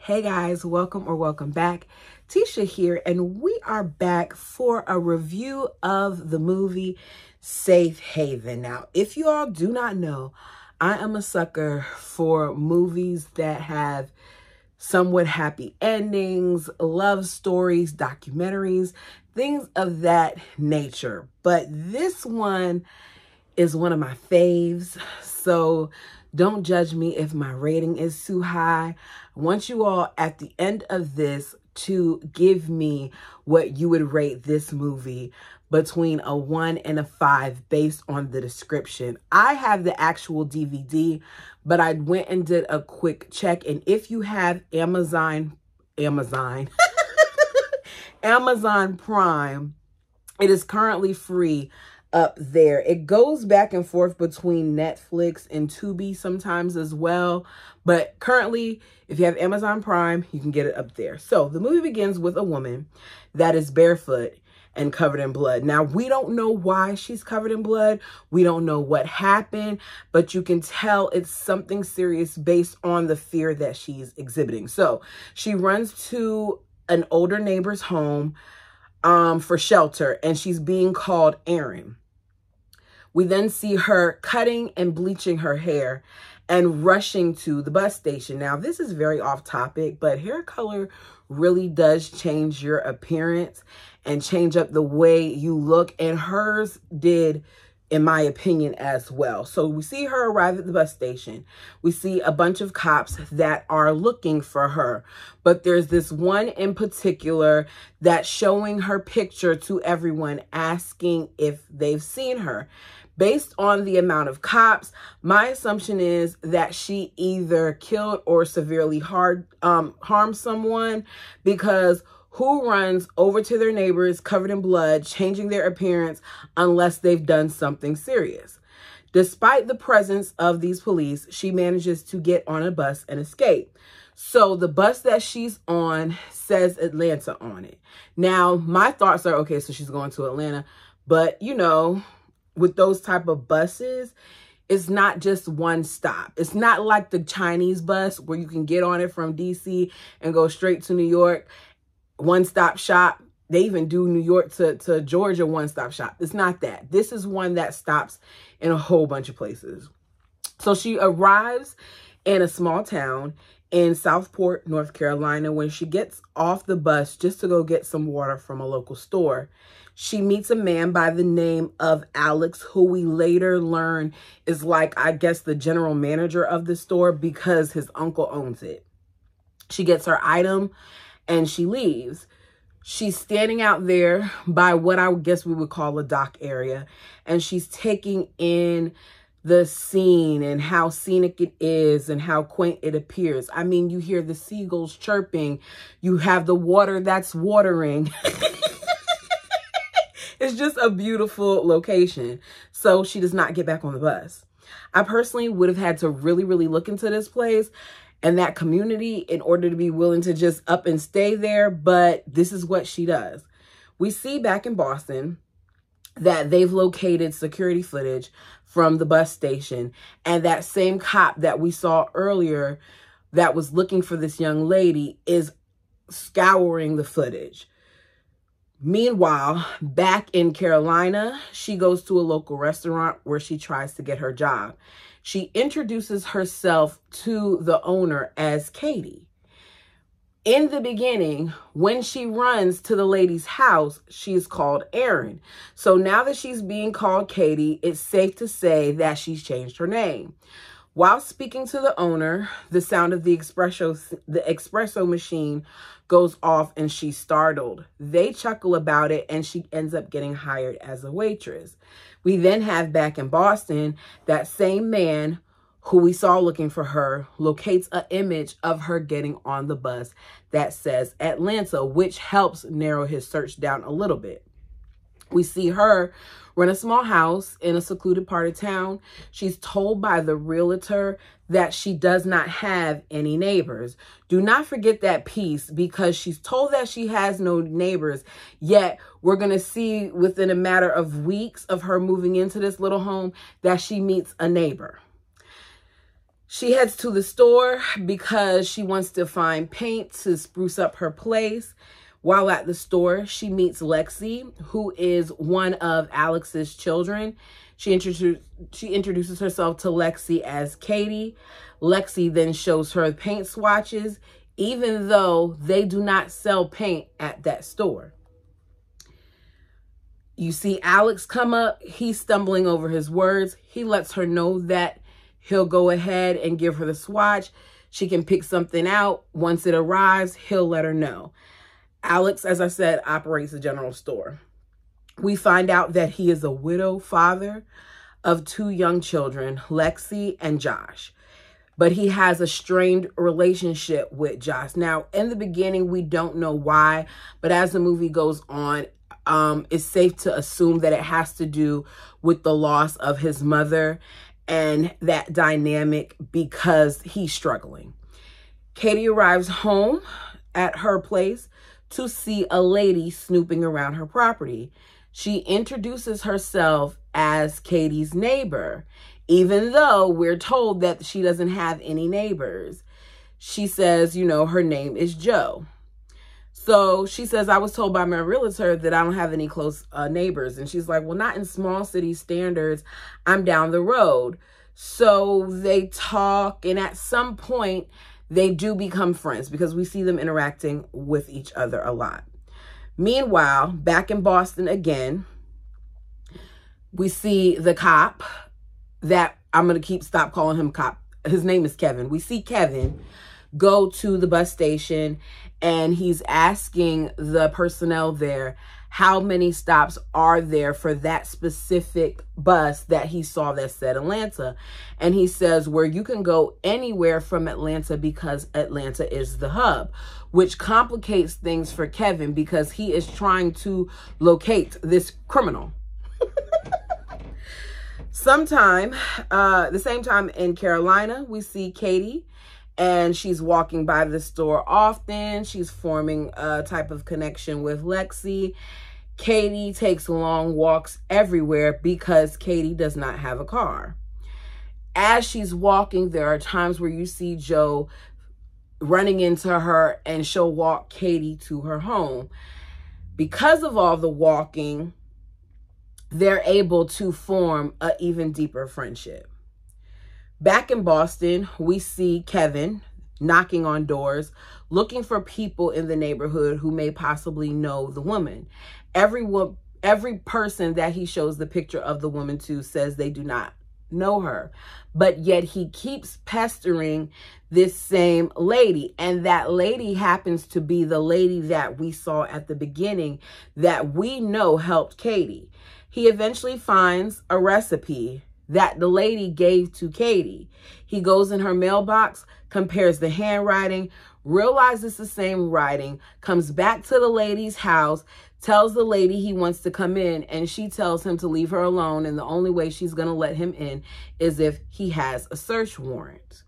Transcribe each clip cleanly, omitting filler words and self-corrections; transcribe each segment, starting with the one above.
Hey guys, welcome back. Tisha here, and we are back for a review of the movie Safe Haven. Now, if you all do not know, I am a sucker for movies that have somewhat happy endings, love stories, documentaries, things of that nature. But this one is one of my faves, so don't judge me if my rating is too high. I want you all at the end of this to give me what you would rate this movie between a 1 and a 5 based on the description. I have the actual DVD, but I went and did a quick check, and if you have Amazon Prime, it is currently free up there. It goes back and forth between Netflix and Tubi sometimes as well, but currently, if you have Amazon Prime, you can get it up there. So the movie begins with a woman that is barefoot and covered in blood. Now, we don't know why she's covered in blood. We don't know what happened, but you can tell it's something serious based on the fear that she's exhibiting. So she runs to an older neighbor's home for shelter, and she's being called Erin. We then see her cutting and bleaching her hair and rushing to the bus station. Now, this is very off topic, but hair color really does change your appearance and change up the way you look, and hers did, in my opinion, as well. So we see her arrive at the bus station. We see a bunch of cops that are looking for her, but there's this one in particular that's showing her picture to everyone, asking if they've seen her. Based on the amount of cops, my assumption is that she either killed or severely harmed someone, because who runs over to their neighbors covered in blood, changing their appearance, unless they've done something serious? Despite the presence of these police, she manages to get on a bus and escape. So the bus that she's on says Atlanta on it. Now, my thoughts are, okay, so she's going to Atlanta, but you know, with those type of buses, it's not just one stop. It's not like the Chinese bus where you can get on it from DC and go straight to New York. One-stop shop. They even do New York to Georgia one-stop shop. It's not that. This is one that stops in a whole bunch of places. So she arrives in a small town in Southport, North Carolina. When she gets off the bus just to go get some water from a local store, she meets a man by the name of Alex, who we later learn is like, I guess, the general manager of the store because his uncle owns it. She gets her item and she leaves. She's standing out there by what I guess we would call a dock area, and she's taking in the scene and how scenic it is and how quaint it appears. I mean, you hear the seagulls chirping. You have the water that's watering. It's just a beautiful location. So she does not get back on the bus. I personally would have had to really look into this place and that community in order to be willing to just up and stay there. But this is what she does. We see back in Boston that they've located security footage from the bus station, and that same cop that we saw earlier that was looking for this young lady is scouring the footage. Meanwhile, back in Carolina, she goes to a local restaurant where she tries to get her job. She introduces herself to the owner as Katie. In the beginning, when she runs to the lady's house, she's called Erin. So now that she's being called Katie, it's safe to say that she's changed her name. While speaking to the owner, the sound of the espresso machine goes off and she's startled. They chuckle about it and she ends up getting hired as a waitress. We then have back in Boston, that same man who we saw looking for her locates an image of her getting on the bus that says Atlanta, which helps narrow his search down a little bit. We see her run a small house in a secluded part of town. She's told by the realtor that she does not have any neighbors. Do not forget that piece, because she's told that she has no neighbors, yet we're going to see within a matter of weeks of her moving into this little home that she meets a neighbor. She heads to the store because she wants to find paint to spruce up her place. While at the store, she meets Lexi, who is one of Alex's children. She introduces herself to Lexi as Katie. Lexi then shows her paint swatches, even though they do not sell paint at that store. You see Alex come up. He's stumbling over his words. He lets her know that he'll go ahead and give her the swatch. She can pick something out. Once it arrives, he'll let her know. Alex, as I said, operates a general store. We find out that he is a widow father of 2 young children, Lexi and Josh. But he has a strained relationship with Josh. Now, in the beginning, we don't know why, but as the movie goes on, it's safe to assume that it has to do with the loss of his mother and that dynamic because he's struggling. Katie arrives home at her place to see a lady snooping around her property. She introduces herself as Katie's neighbor, even though we're told that she doesn't have any neighbors. She says, you know, her name is Joe. So she says, I was told by my realtor that I don't have any close neighbors. And she's like, well, not in small city standards. I'm down the road. So they talk, and at some point, they do become friends because we see them interacting with each other a lot. Meanwhile, back in Boston again, we see the cop that I'm going to stop calling him cop. His name is Kevin. We see Kevin go to the bus station and he's asking the personnel there how many stops are there for that specific bus that he saw that said Atlanta. And he says, where you can go anywhere from Atlanta because Atlanta is the hub, which complicates things for Kevin because he is trying to locate this criminal. The same time in Carolina, we see Katie, and she's walking by the store often. She's forming a type of connection with Lexi. Katie takes long walks everywhere because Katie does not have a car. As she's walking, there are times where you see Joe running into her and she'll walk Katie to her home. Because of all the walking, they're able to form an even deeper friendship. Back in Boston, we see Kevin knocking on doors, looking for people in the neighborhood who may possibly know the woman. Every person that he shows the picture of the woman to says they do not know her, but yet he keeps pestering this same lady, and that lady happens to be the lady that we saw at the beginning that we know helped Katie. He eventually finds a recipe that the lady gave to Katie. He goes in her mailbox, compares the handwriting, realizes the same writing, comes back to the lady's house, tells the lady he wants to come in, and she tells him to leave her alone, and the only way she's going to let him in is if he has a search warrant.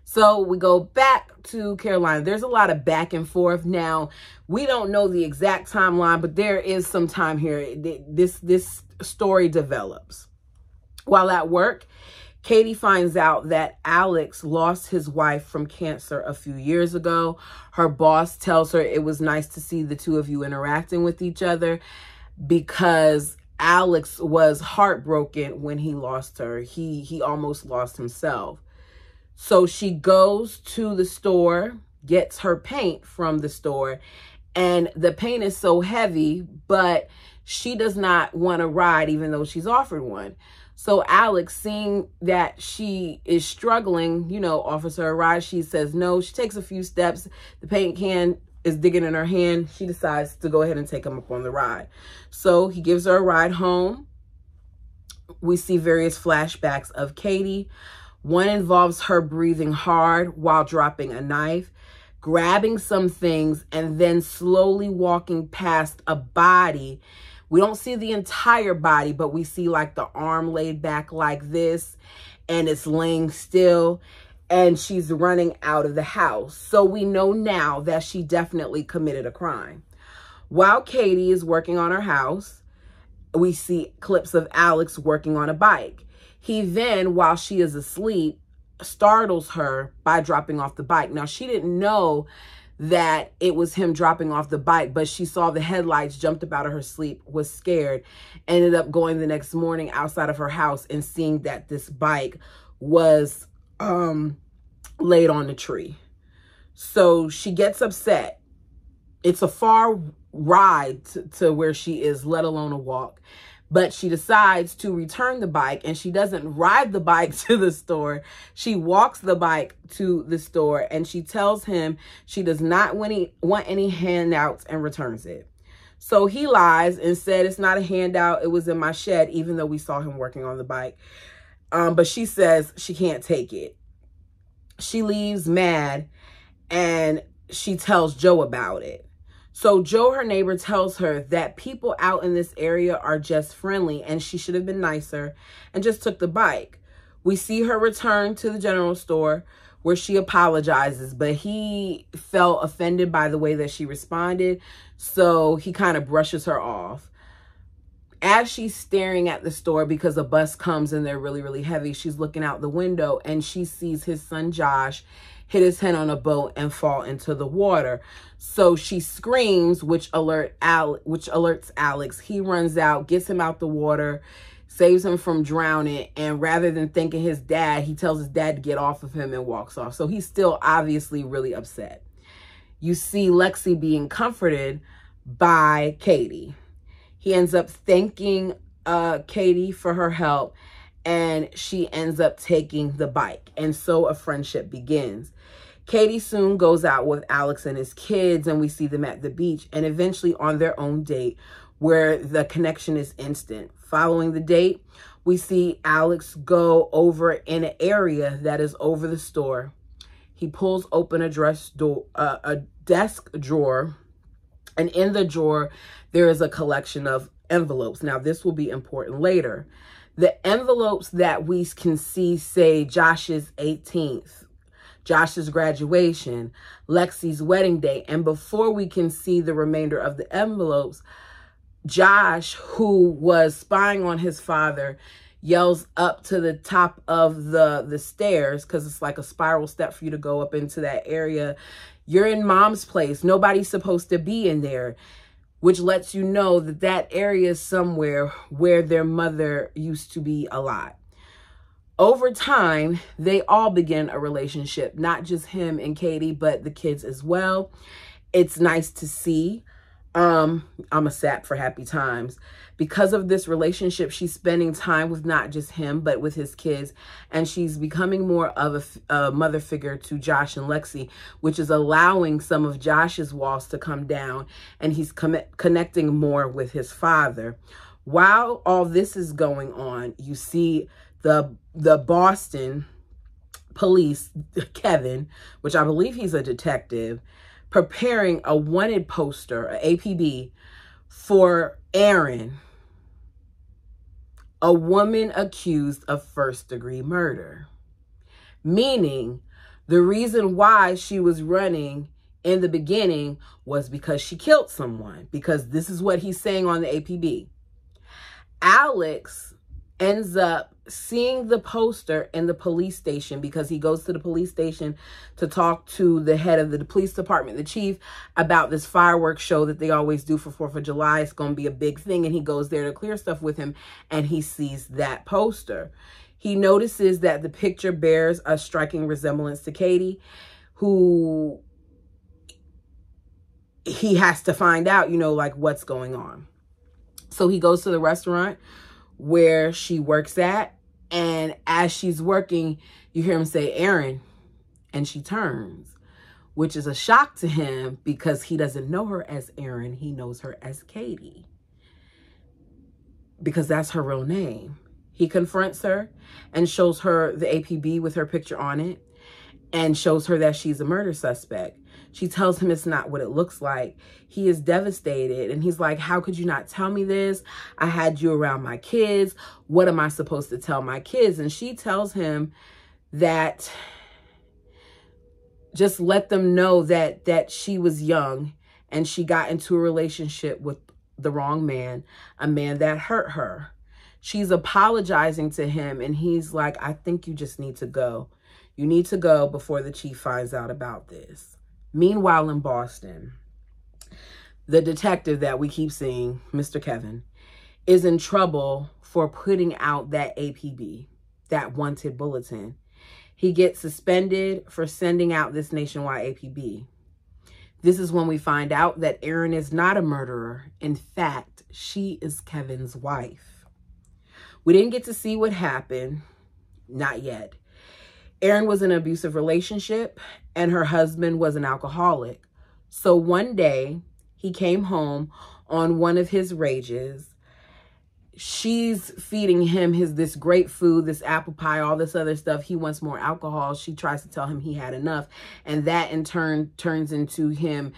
So we go back to Carolina. There's a lot of back and forth. Now, we don't know the exact timeline, but there is some time here. This story develops. While at work, Katie finds out that Alex lost his wife from cancer a few years ago. Her boss tells her it was nice to see the two of you interacting with each other because Alex was heartbroken when he lost her. He almost lost himself. So she goes to the store, gets her paint from the store, and the paint is so heavy, but she does not want a ride even though she's offered one. So Alex, seeing that she is struggling, offers her a ride. She says no. She takes a few steps. The paint can is digging in her hand. She decides to go ahead and take him up on the ride. So he gives her a ride home. We see various flashbacks of Katie. One involves her breathing hard while dropping a knife, grabbing some things, and then slowly walking past a body. We don't see the entire body, but we see like the arm laid back like this, and it's laying still, and she's running out of the house. So we know now that she definitely committed a crime. While Katie is working on her house, we see clips of Alex working on a bike. He then, while she is asleep, startles her by dropping off the bike. Now, she didn't know that it was him dropping off the bike, but she saw the headlights, jumped up out of her sleep, was scared, ended up going the next morning outside of her house and seeing that this bike was laid on the tree. So she gets upset. It's a far ride to where she is, let alone a walk. But she decides to return the bike, and she doesn't ride the bike to the store. She walks the bike to the store, and she tells him she does not want any handouts and returns it. So he lies and said, it's not a handout. It was in my shed, even though we saw him working on the bike. But she says she can't take it. She leaves mad, and she tells Joe about it. So Joe, her neighbor, tells her that people out in this area are just friendly and she should have been nicer and just took the bike. We see her return to the general store where she apologizes, but he felt offended by the way that she responded. So he kind of brushes her off. As she's staring at the store because a bus comes and they're really, really heavy, she's looking out the window and she sees his son Josh hit his head on a boat and fall into the water. So she screams, which alerts Alex. He runs out, gets him out the water, saves him from drowning. And rather than thanking his dad, he tells his dad to get off of him and walks off. So he's still obviously really upset. You see Lexi being comforted by Katie. He ends up thanking Katie for her help, and she ends up taking the bike. And so a friendship begins. Katie soon goes out with Alex and his kids, and we see them at the beach and eventually on their own date where the connection is instant. Following the date, we see Alex go over in an area that is over the store. He pulls open a desk drawer, and in the drawer, there is a collection of envelopes. Now, this will be important later. The envelopes that we can see say Josh's 18th, Josh's graduation, Lexi's wedding day. And before we can see the remainder of the envelopes, Josh, who was spying on his father, yells up to the top of the stairs, because it's like a spiral step for you to go up into that area. You're in mom's place. Nobody's supposed to be in there, which lets you know that that area is somewhere where their mother used to be a lot. Over time, they all begin a relationship, not just him and Katie, but the kids as well. It's nice to see. I'm a sap for happy times. Because of this relationship, she's spending time with not just him, but with his kids. And she's becoming more of a mother figure to Josh and Lexi, which is allowing some of Josh's walls to come down. And he's connecting more with his father. While all this is going on, you see the Boston police, Kevin, which I believe he's a detective, preparing a wanted poster, a APB, for Erin, a woman accused of first-degree murder. Meaning, the reason why she was running in the beginning was because she killed someone, because this is what he's saying on the APB. Alex ends up seeing the poster in the police station because he goes to the police station to talk to the head of the police department, the chief, about this fireworks show that they always do for 4th of July. It's going to be a big thing. And he goes there to clear stuff with him, and he sees that poster. He notices that the picture bears a striking resemblance to Katie, who he has to find out, you know, like what's going on. So he goes to the restaurant where she works at, and as she's working, you hear him say, Erin, and she turns, which is a shock to him because he doesn't know her as Erin. He knows her as Katie because that's her real name. He confronts her and shows her the APB with her picture on it and shows her that she's a murder suspect. She tells him it's not what it looks like. He is devastated, and he's like, how could you not tell me this? I had you around my kids. What am I supposed to tell my kids? And she tells him that just let them know that she was young and she got into a relationship with the wrong man, a man that hurt her. She's apologizing to him, and he's like, I think you just need to go. You need to go before the chief finds out about this. Meanwhile, in Boston, the detective that we keep seeing, Mr. Kevin, is in trouble for putting out that APB, that wanted bulletin. He gets suspended for sending out this nationwide APB. This is when we find out that Erin is not a murderer. In fact, she is Kevin's wife. We didn't get to see what happened. Not yet. Erin was in an abusive relationship and her husband was an alcoholic. So one day he came home on one of his rages. She's feeding him this great food, this apple pie, all this other stuff. He wants more alcohol. She tries to tell him he had enough. And that in turn turns into him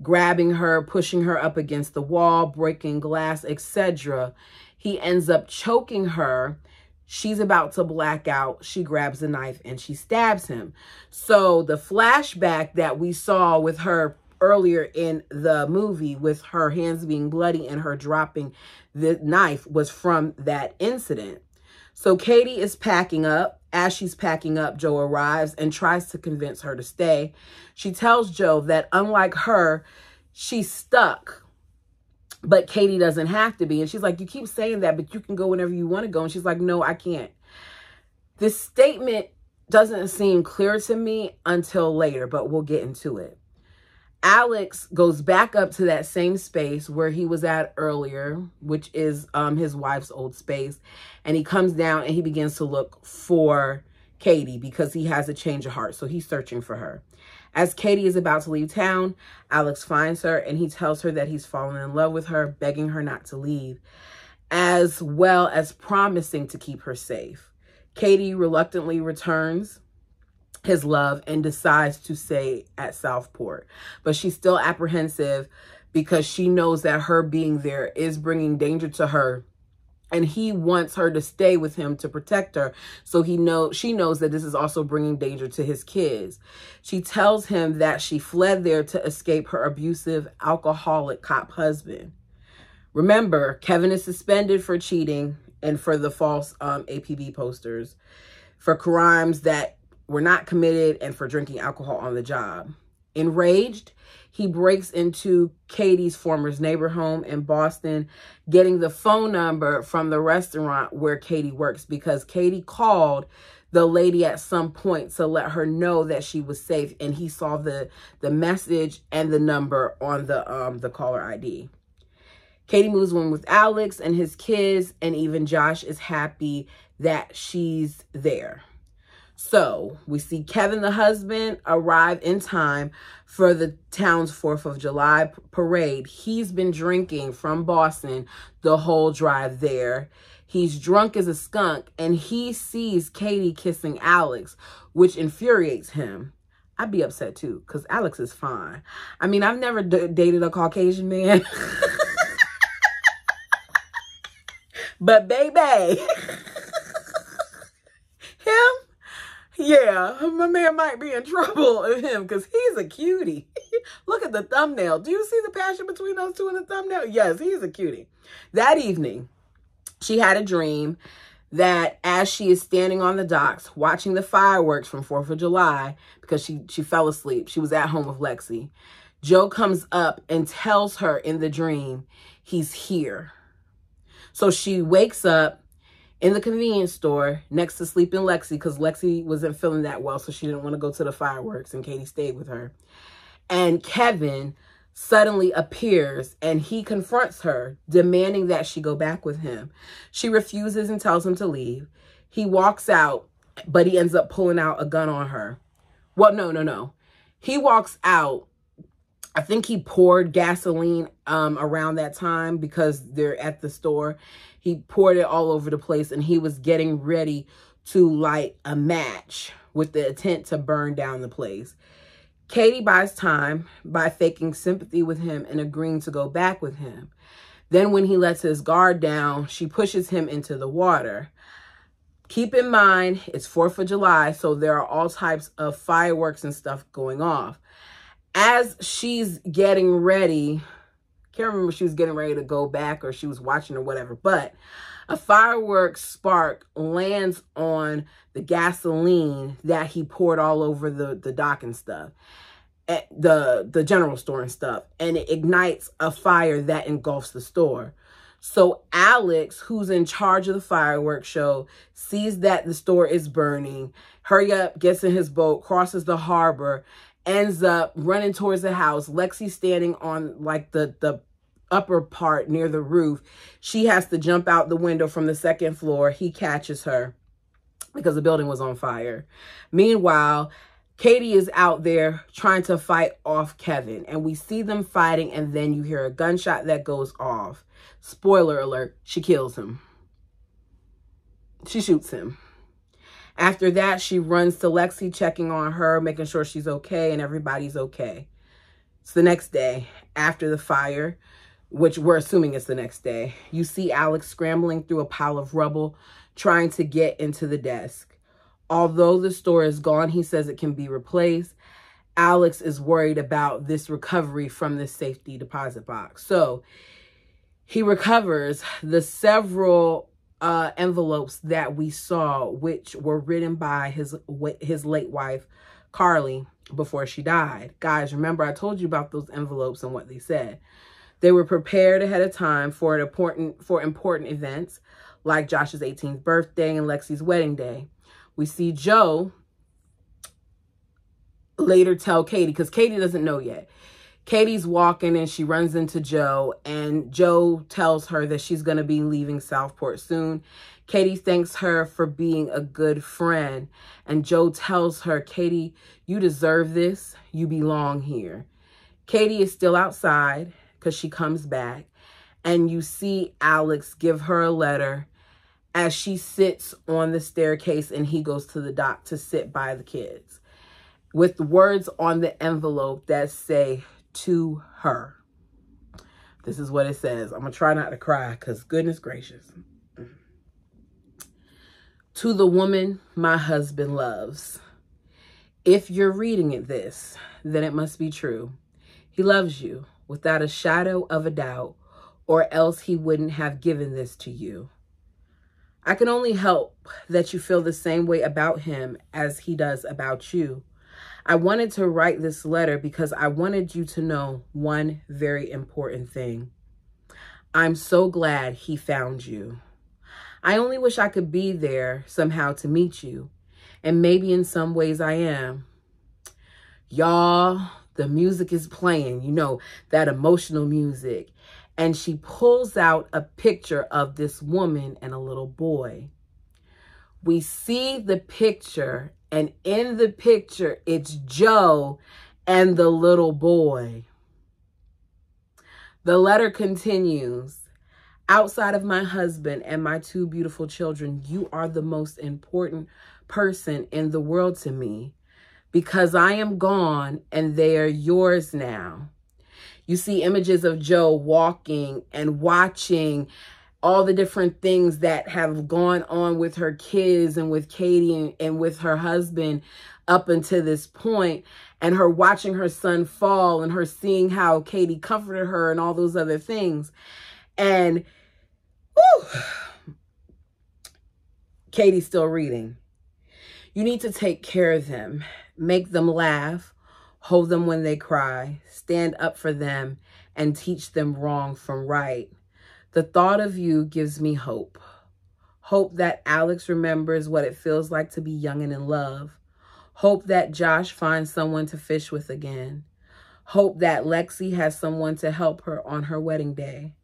grabbing her, pushing her up against the wall, breaking glass, etc. He ends up choking her. She's about to black out. She grabs a knife and she stabs him. So the flashback that we saw with her earlier in the movie with her hands being bloody and her dropping the knife was from that incident. So Katie is packing up. As she's packing up, Joe arrives and tries to convince her to stay. She tells Joe that unlike her, she's stuck, but Katie doesn't have to be. And she's like, you keep saying that, but you can go whenever you want to go. And she's like, no, I can't. This statement doesn't seem clear to me until later, but we'll get into it. Alex goes back up to that same space where he was at earlier, which is his wife's old space. And he comes down and he begins to look for Katie because he has a change of heart. So he's searching for her. As Katie is about to leave town, Alex finds her and he tells her that he's fallen in love with her, begging her not to leave, as well as promising to keep her safe. Katie reluctantly returns his love and decides to stay at Southport. But she's still apprehensive because she knows that her being there is bringing danger to her. And he wants her to stay with him to protect her. So she knows that this is also bringing danger to his kids. She tells him that she fled there to escape her abusive, alcoholic cop husband. Remember, Kevin is suspended for cheating and for the false APB posters, for crimes that were not committed, and for drinking alcohol on the job. Enraged, he breaks into Katie's former neighbor home in Boston, getting the phone number from the restaurant where Katie works because Katie called the lady at some point to let her know that she was safe, and he saw the message and the number on the caller ID. Katie moves in with Alex and his kids, and even Josh is happy that she's there. So we see Kevin, the husband, arrive in time for the town's 4th of July parade. He's been drinking from Boston the whole drive there. He's drunk as a skunk, and he sees Katie kissing Alex, which infuriates him. I'd be upset too, because Alex is fine. I mean, I've never dated a Caucasian man. But baby, him, yeah, my man might be in trouble with him because he's a cutie. Look at the thumbnail. Do you see the passion between those two in the thumbnail? Yes, he's a cutie. That evening, she had a dream that as she is standing on the docks watching the fireworks from 4th of July, because she fell asleep, she was at home with Lexi, Joe comes up and tells her in the dream he's here. So she wakes up in the convenience store next to sleeping Lexi, because Lexi wasn't feeling that well, so she didn't want to go to the fireworks, and Katie stayed with her. And Kevin suddenly appears, and he confronts her, demanding that she go back with him. She refuses and tells him to leave. He walks out, but he ends up pulling out a gun on her. Well, no. He walks out. I think he poured gasoline around that time because they're at the store. He poured it all over the place, and he was getting ready to light a match with the intent to burn down the place. Katie buys time by faking sympathy with him and agreeing to go back with him. Then when he lets his guard down, she pushes him into the water. Keep in mind, it's 4th of July, so there are all types of fireworks and stuff going off. As she's getting ready can't remember if she was getting ready to go back or she was watching or whatever, but a fireworks spark lands on the gasoline that he poured all over the dock and stuff, at the general store and stuff, and it ignites a fire that engulfs the store. So Alex, who's in charge of the fireworks show, sees that the store is burning, hurry up, gets in his boat, crosses the harbor, ends up running towards the house. Lexi standing on like the upper part near the roof. She has to jump out the window from the second floor. He catches her because the building was on fire. Meanwhile, Katie is out there trying to fight off Kevin, and we see them fighting, and then you hear a gunshot that goes off. Spoiler alert, she kills him. She shoots him. After that, she runs to Lexi, checking on her, making sure she's okay and everybody's okay. It's the next day after the fire, which we're assuming it's the next day. You see Alex scrambling through a pile of rubble, trying to get into the desk. Although the store is gone, he says it can be replaced. Alex is worried about this recovery from this safety deposit box. So he recovers the several envelopes that we saw, which were written by his late wife, Carly, before she died. Guys, remember I told you about those envelopes and what they said. They were prepared ahead of time for important events like Josh's 18th birthday and Lexi's wedding day. We see Joe later tell Katie, because Katie doesn't know yet. Katie's walking and she runs into Joe, and Joe tells her that she's going to be leaving Southport soon. Katie thanks her for being a good friend, and Joe tells her, Katie, you deserve this. You belong here. Katie is still outside because she comes back, and you see Alex give her a letter as she sits on the staircase and he goes to the dock to sit by the kids, with words on the envelope that say, to her. This is what it says. I'm going to try not to cry because goodness gracious. To the woman my husband loves. If you're reading this, then it must be true. He loves you without a shadow of a doubt, or else he wouldn't have given this to you. I can only hope that you feel the same way about him as he does about you. I wanted to write this letter because I wanted you to know one very important thing. I'm so glad he found you. I only wish I could be there somehow to meet you, and maybe in some ways I am. Y'all, the music is playing, you know, that emotional music. And she pulls out a picture of this woman and a little boy. We see the picture, and in the picture, it's Joe and the little boy. The letter continues. Outside of my husband and my two beautiful children, you are the most important person in the world to me, because I am gone and they are yours now. You see images of Joe walking and watching all the different things that have gone on with her kids and with Katie and with her husband up until this point, and her watching her son fall and her seeing how Katie comforted her and all those other things. And Katie's still reading. You need to take care of them, make them laugh, hold them when they cry, stand up for them, and teach them wrong from right. The thought of you gives me hope. Hope that Alex remembers what it feels like to be young and in love. Hope that Josh finds someone to fish with again. Hope that Lexi has someone to help her on her wedding day.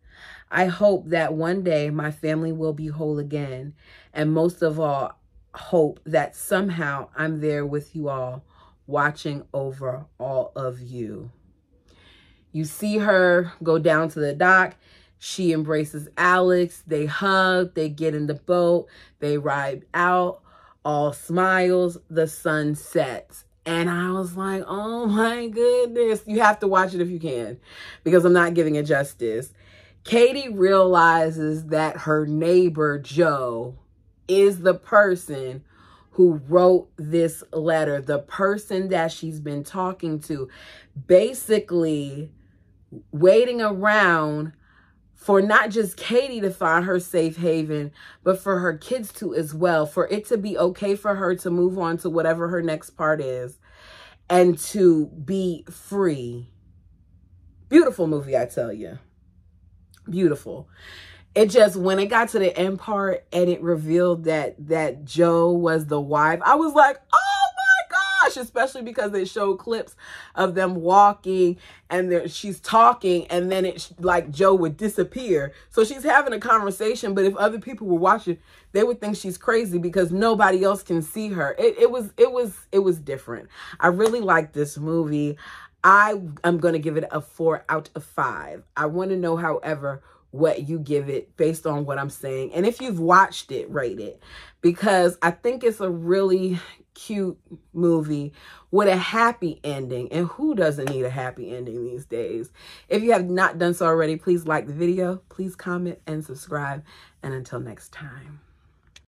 I hope that one day my family will be whole again. And most of all, hope that somehow I'm there with you all, watching over all of you. You see her go down to the dock. She embraces Alex. They hug. They get in the boat. They ride out. All smiles. The sun sets. And I was like, oh my goodness. You have to watch it if you can, because I'm not giving it justice. Katie realizes that her neighbor, Joe, is the person who wrote this letter, the person that she's been talking to. Basically, waiting around for not just Katie to find her safe haven, but for her kids to as well, for it to be okay for her to move on to whatever her next part is and to be free. Beautiful movie, I tell you. Beautiful. It just, when it got to the end part and it revealed that Jo was the wife, I was like, oh my gosh, especially because they showed clips of them walking and she's talking and then it's like Jo would disappear. So she's having a conversation, but if other people were watching, they would think she's crazy because nobody else can see her. It was different. I really liked this movie. I am going to give it a 4 out of 5. I want to know, however, what you give it based on what I'm saying. And if you've watched it, rate it. Because I think it's a really cute movie with a happy ending. And who doesn't need a happy ending these days? If you have not done so already, please like the video. Please comment and subscribe. And until next time.